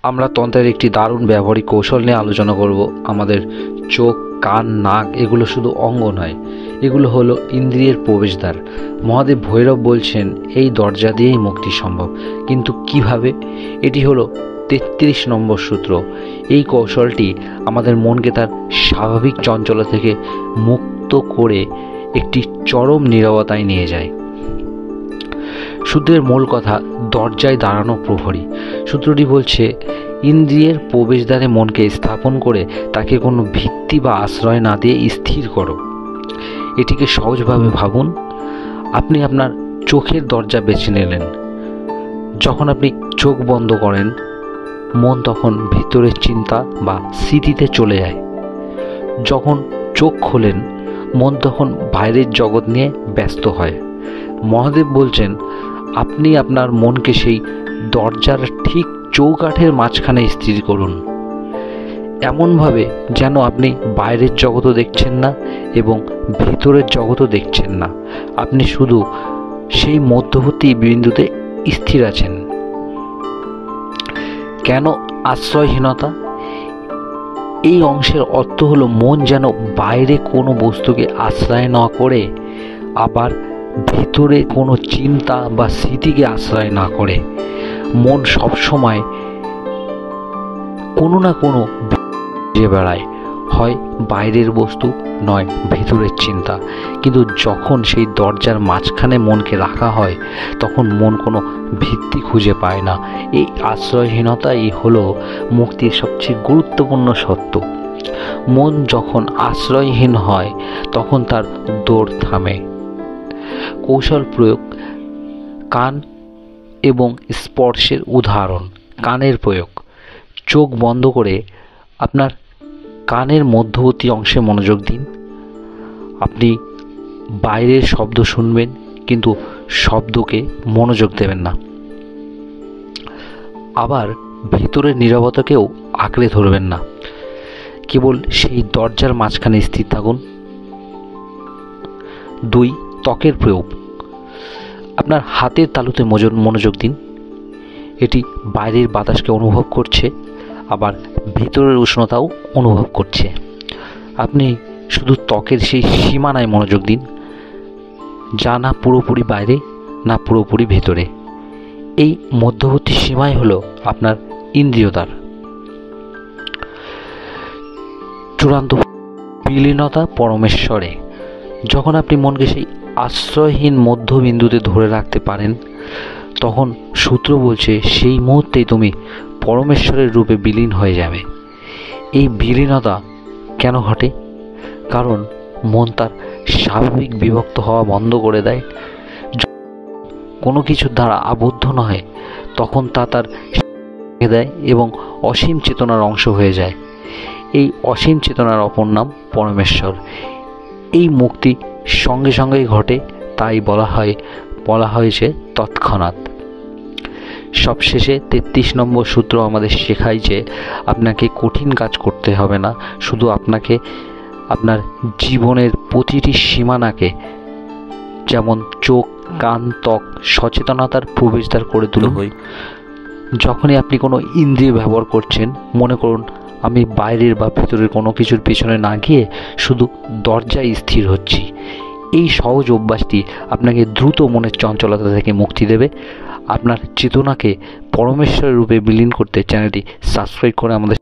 আমরা তন্ত্রের একটি দারুণ ব্যবহারিক কৌশল নিয়ে আলোচনা করব। আমাদের চোখ, কান, নাক এগুলো শুধু অঙ্গ নয়, এগুলো হলো ইন্দ্রিয়ের প্রবেশদ্বার। মহাদেব ভৈরব বলছেন এই দরজা দিয়েই মুক্তি সম্ভব। কিন্তু কিভাবে? এটি হলো 33 নম্বর সূত্র। এই কৌশলটি আমাদের মনকে তার স্বাভাবিক চঞ্চলতা থেকে মুক্ত করে একটি চরম নীরবতায় নিয়ে যায়। সূত্রের মূল কথা, দরজায় দাঁড়ানো প্রহরী। সূত্রটি বলছে, ইন্দ্রিয়ের প্রবেশদ্বারে মনকে স্থাপন করে তাকে কোনো ভিত্তি বা আশ্রয় না দিয়ে স্থির করো। এটিকে সহজভাবে ভাবুন। আপনি আপনার চোখের দরজা বেছে নিলেন। যখন আপনি চোখ বন্ধ করেন, মন তখন ভিতরের চিন্তা বা স্মৃতিতে চলে যায়। যখন চোখ খোলেন, মন তখন বাইরের জগৎ নিয়ে ব্যস্ত হয়। মহাদেব বলছেন, আপনি আপনার মনকে সেই দরজার ঠিক চৌকাঠের মাঝখানে স্থির করুন, এমনভাবে যেন আপনি বাইরের জগৎও দেখছেন না এবং ভিতরের জগৎও দেখছেন না। আপনি শুধু সেই মধ্যবর্তী বিন্দুতে স্থির আছেন। কেন আশ্রয়হীনতা? এই অংশের অর্থ হলো মন যেন বাইরে কোনো বস্তুকে আশ্রয় না করে, আবার ভিতরে কোনো চিন্তা বা স্মৃতিকে আশ্রয় না করে। মন সবসময় কোনো না কোনো যে বেড়ায়, হয় বাইরের বস্তু, নয় ভিতরের চিন্তা। কিন্তু যখন সেই দরজার মাঝখানে মনকে রাখা হয়, তখন মন কোনো ভিত্তি খুঁজে পায় না। এই আশ্রয়হীনতাই হলো মুক্তির সবচেয়ে গুরুত্বপূর্ণ সত্য। মন যখন আশ্রয়হীন হয়, তখন তার দৌড় থামে। কৌশল প্রয়োগ। কান এবং স্পর্শের উদাহরণ। কানের প্রয়োগ। চোখ বন্ধ করে আপনার কানের মধ্যবর্তী অংশে মনোযোগ দিন। আপনি বাইরের শব্দ শুনবেন, কিন্তু শব্দকে মনোযোগ দেবেন না। আবার ভিতরের নীরবতাকেও আঁকড়ে ধরবেন না। কেবল সেই দরজার মাঝখানে স্থির থাকুন। 2. ত্বকের প্রয়োগ। আপনার হাতের তালুতে মনোযোগ দিন। এটি বাইরের বাতাসকে অনুভব করছে, আবার ভিতরের উষ্ণতাও অনুভব করছে। আপনি শুধু ত্বকের সেই সীমানায় মনোযোগ দিন, যা না পুরোপুরি বাইরে, না পুরোপুরি ভেতরে। এই মধ্যবর্তী সীমাই হলো আপনার ইন্দ্রিয়দ্বার। চূড়ান্ত বিলীনতা পরমেশ্বরে। যখন আপনি মনকে সেই আশ্রয়হীন মধ্যবিন্দুতে ধরে রাখতে পারেন, তখন সূত্র বলছে সেই মুহূর্তেই তুমি পরমেশ্বরের রূপে বিলীন হয়ে যাবে। এই বিলীনতা কেন ঘটে? কারণ মন তার স্বাভাবিক বিভক্ত হওয়া বন্ধ করে দেয়। কোনো কিছুর দ্বারা আবদ্ধ নয়, তখন তা তার দেয় এবং অসীম চেতনার অংশ হয়ে যায়। এই অসীম চেতনার অপর নাম পরমেশ্বর। এই মুক্তি সঙ্গে সঙ্গেই ঘটে, তাই বলা হয়েছে তৎক্ষণাৎ। সবশেষে 33 নম্বর সূত্র আমাদের শেখায় যে আপনাকে কঠিন কাজ করতে হবে না, শুধু আপনাকে আপনার জীবনের প্রতিটি সীমানাকে, যেমন চোখ, কান, ত্বক, সচেতনতার প্রবেশদ্বার করে তুলতে। যখনই আপনি কোনো ইন্দ্রিয় ব্যবহার করছেন, মনে করুন আমি বাইরের বা ভিতরের কোনো কিছুর পিছনে না গিয়ে শুধু দরজায় স্থির হচ্ছি। এই সহজ অভ্যাসটি আপনাকে দ্রুত মনের চঞ্চলতা থেকে মুক্তি দেবে। আপনার চেতনাকে পরমেশ্বরের রূপে বিলীন করতে চ্যানেলটি সাবস্ক্রাইব করে আমাদের